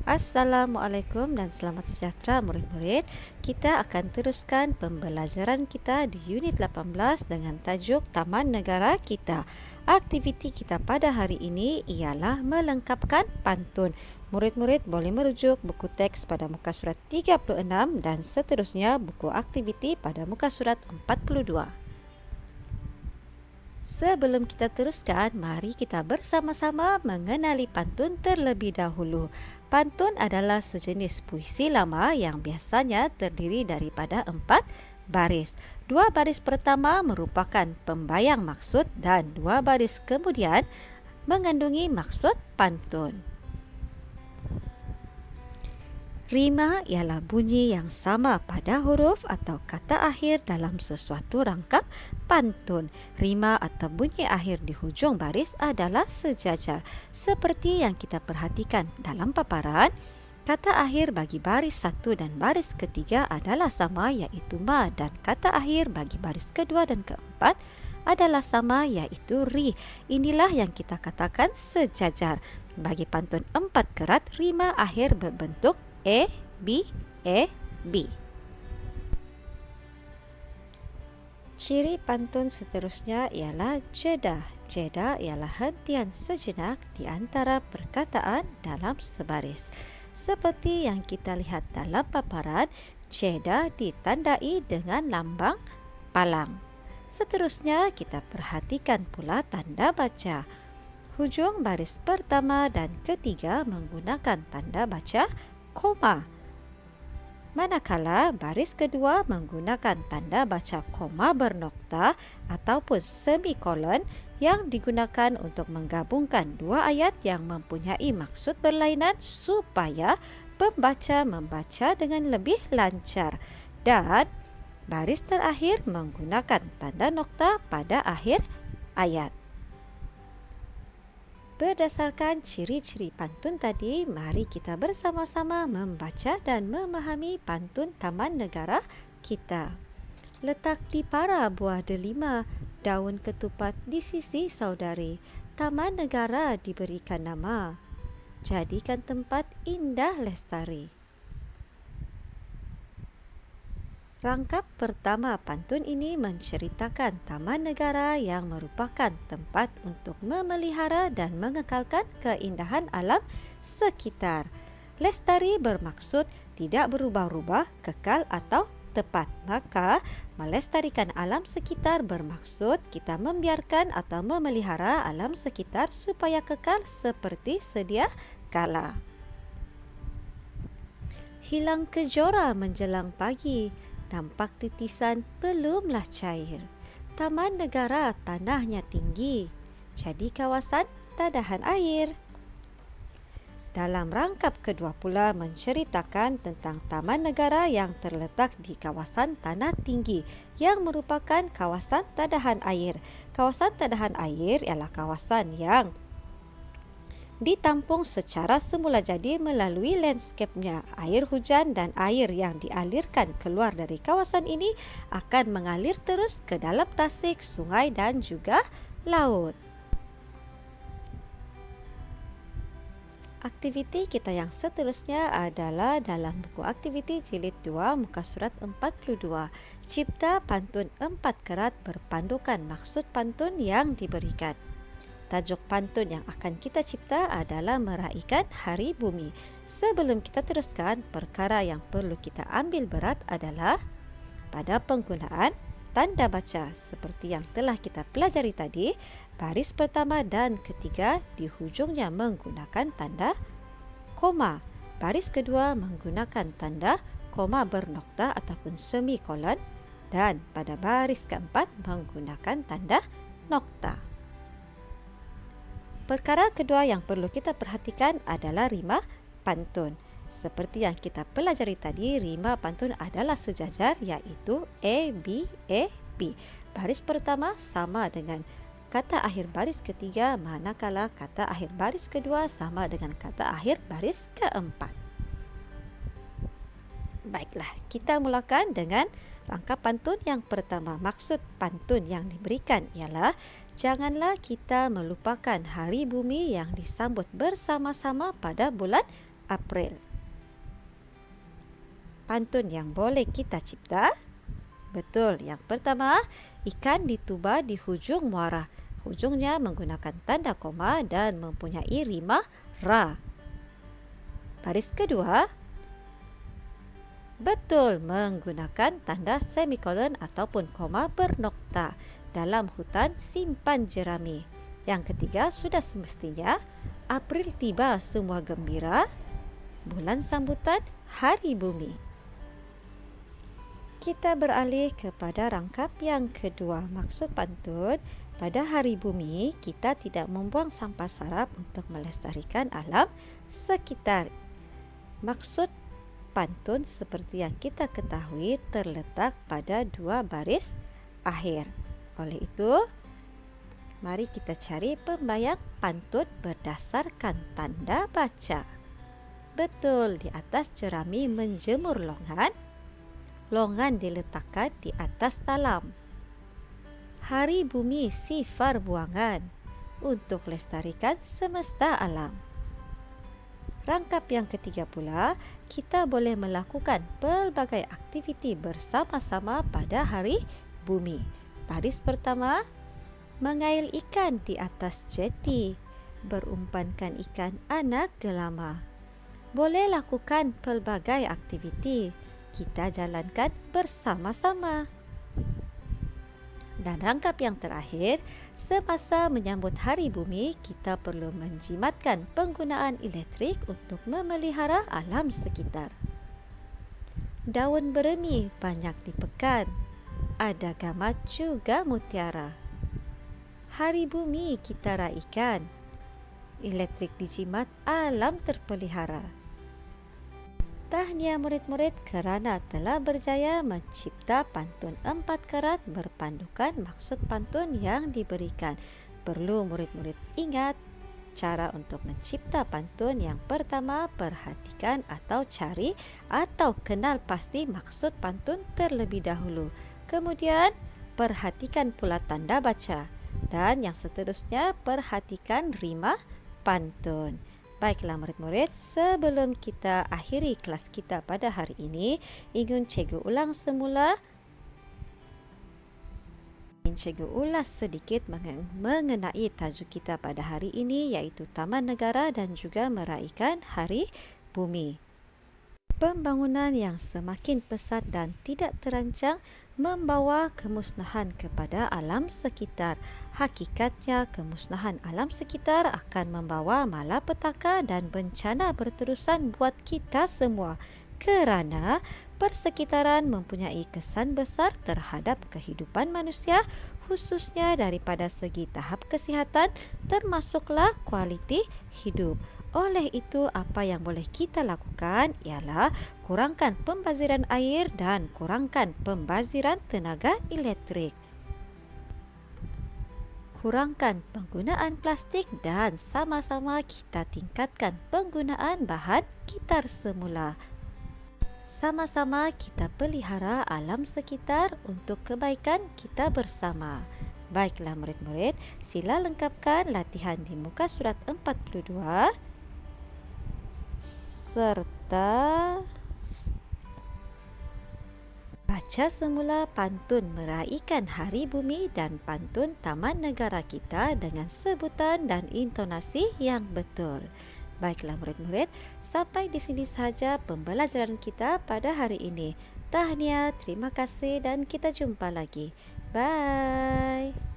Assalamualaikum dan selamat sejahtera murid-murid. Kita akan teruskan pembelajaran kita di unit 18 dengan tajuk Taman Negara Kita. Aktiviti kita pada hari ini ialah melengkapkan pantun. Murid-murid boleh merujuk buku teks pada muka surat 36 dan seterusnya buku aktiviti pada muka surat 42. Sebelum kita teruskan, mari kita bersama-sama mengenali pantun terlebih dahulu. Pantun adalah sejenis puisi lama yang biasanya terdiri daripada 4 baris. 2 baris pertama merupakan pembayang maksud dan 2 baris kemudian mengandungi maksud pantun. Rima ialah bunyi yang sama pada huruf atau kata akhir dalam sesuatu rangkap pantun. Rima atau bunyi akhir di hujung baris adalah sejajar. Seperti yang kita perhatikan dalam paparan, kata akhir bagi baris 1 dan baris ketiga adalah sama iaitu ma, dan kata akhir bagi baris kedua dan keempat adalah sama iaitu ri. Inilah yang kita katakan sejajar. Bagi pantun 4 kerat, rima akhir berbentuk E, B, E, B. Ciri pantun seterusnya ialah jeda. Jeda ialah hentian sejenak di antara perkataan dalam sebaris. Seperti yang kita lihat dalam paparan, jeda ditandai dengan lambang palang. Seterusnya kita perhatikan pula tanda baca. Hujung baris pertama dan ketiga menggunakan tanda baca koma. Manakala baris kedua menggunakan tanda baca koma bernokta ataupun semikolon yang digunakan untuk menggabungkan dua ayat yang mempunyai maksud berlainan supaya pembaca membaca dengan lebih lancar. Dan baris terakhir menggunakan tanda nokta pada akhir ayat. Berdasarkan ciri-ciri pantun tadi, mari kita bersama-sama membaca dan memahami pantun Taman Negara Kita. Letak di para buah delima, daun ketupat di sisi saudari. Taman Negara diberikan nama, jadikan tempat indah lestari. Rangkap pertama pantun ini menceritakan taman negara yang merupakan tempat untuk memelihara dan mengekalkan keindahan alam sekitar. Lestari bermaksud tidak berubah-ubah, kekal atau tepat. Maka, melestarikan alam sekitar bermaksud kita membiarkan atau memelihara alam sekitar supaya kekal seperti sedia kala. Hilang kejora menjelang pagi. Nampak titisan belumlah cair. Taman negara tanahnya tinggi, jadi kawasan tadahan air. Dalam rangkap kedua pula menceritakan tentang taman negara yang terletak di kawasan tanah tinggi yang merupakan kawasan tadahan air. Kawasan tadahan air ialah kawasan yang ditampung secara semula jadi melalui landscape-nya. Air hujan dan air yang dialirkan keluar dari kawasan ini akan mengalir terus ke dalam tasik, sungai dan juga laut. Aktiviti kita yang seterusnya adalah dalam buku aktiviti jilid 2 muka surat 42. Cipta pantun 4 kerat berpandukan maksud pantun yang diberikan. Tajuk pantun yang akan kita cipta adalah meraikan Hari Bumi. Sebelum kita teruskan, perkara yang perlu kita ambil berat adalah pada penggunaan tanda baca. Seperti yang telah kita pelajari tadi, baris pertama dan ketiga di hujungnya menggunakan tanda koma. Baris kedua menggunakan tanda koma bernokta ataupun semikolon, dan pada baris keempat menggunakan tanda nokta. Perkara kedua yang perlu kita perhatikan adalah rima pantun. Seperti yang kita pelajari tadi, rima pantun adalah sejajar iaitu A, B, A, B. Baris pertama sama dengan kata akhir baris ketiga, manakala kata akhir baris kedua sama dengan kata akhir baris keempat. Baiklah, kita mulakan dengan rangkap pantun yang pertama. Maksud pantun yang diberikan ialah janganlah kita melupakan hari bumi yang disambut bersama-sama pada bulan April. Pantun yang boleh kita cipta? Betul, yang pertama, ikan dituba di hujung muara. Hujungnya menggunakan tanda koma dan mempunyai rima ra. Baris kedua, betul, menggunakan tanda semikolon ataupun koma bernokta. Dalam hutan simpan jerami. Yang ketiga, sudah semestinya April tiba semua gembira, bulan sambutan Hari Bumi. Kita beralih kepada rangkap yang kedua. Maksud pantun, pada Hari Bumi kita tidak membuang sampah sarap untuk melestarikan alam sekitar. Maksud pantun seperti yang kita ketahui terletak pada dua baris akhir. Oleh itu, mari kita cari pembayang pantun berdasarkan tanda baca. Betul, di atas jerami menjemur longan, longan diletakkan di atas talam. Hari Bumi sifar buangan untuk lestarikan semesta alam. Rangkap yang ketiga pula, kita boleh melakukan pelbagai aktiviti bersama-sama pada Hari Bumi. Baris pertama, mengail ikan di atas jeti, berumpankan ikan anak gelama. Boleh lakukan pelbagai aktiviti, kita jalankan bersama-sama. Dan rangkap yang terakhir, semasa menyambut Hari Bumi, kita perlu menjimatkan penggunaan elektrik untuk memelihara alam sekitar. Daun beremi banyak dipekan, ada gamat juga mutiara. Hari Bumi kita raikan, elektrik dijimat, alam terpelihara. Tahniah murid-murid kerana telah berjaya mencipta pantun 4 karat berpandukan maksud pantun yang diberikan. Perlu murid-murid ingat cara untuk mencipta pantun. Yang pertama, perhatikan atau cari atau kenal pasti maksud pantun terlebih dahulu. Kemudian, perhatikan pula tanda baca. Dan yang seterusnya, perhatikan rima pantun. Baiklah murid-murid, sebelum kita akhiri kelas kita pada hari ini, ingin cikgu ulang semula. Cikgu ulas sedikit mengenai tajuk kita pada hari ini, iaitu Taman Negara dan juga meraihkan Hari Bumi. Pembangunan yang semakin pesat dan tidak terancang membawa kemusnahan kepada alam sekitar. Hakikatnya, kemusnahan alam sekitar akan membawa malapetaka dan bencana berterusan buat kita semua, kerana persekitaran mempunyai kesan besar terhadap kehidupan manusia, khususnya daripada segi tahap kesihatan termasuklah kualiti hidup. Oleh itu, apa yang boleh kita lakukan ialah kurangkan pembaziran air dan kurangkan pembaziran tenaga elektrik. Kurangkan penggunaan plastik dan sama-sama kita tingkatkan penggunaan bahan kitar semula. Sama-sama kita pelihara alam sekitar untuk kebaikan kita bersama. Baiklah murid-murid, sila lengkapkan latihan di muka surat 42 serta baca semula pantun meraihkan Hari Bumi dan pantun Taman Negara kita dengan sebutan dan intonasi yang betul. Baiklah murid-murid, sampai di sini sahaja pembelajaran kita pada hari ini. Tahniah, terima kasih dan kita jumpa lagi. Bye.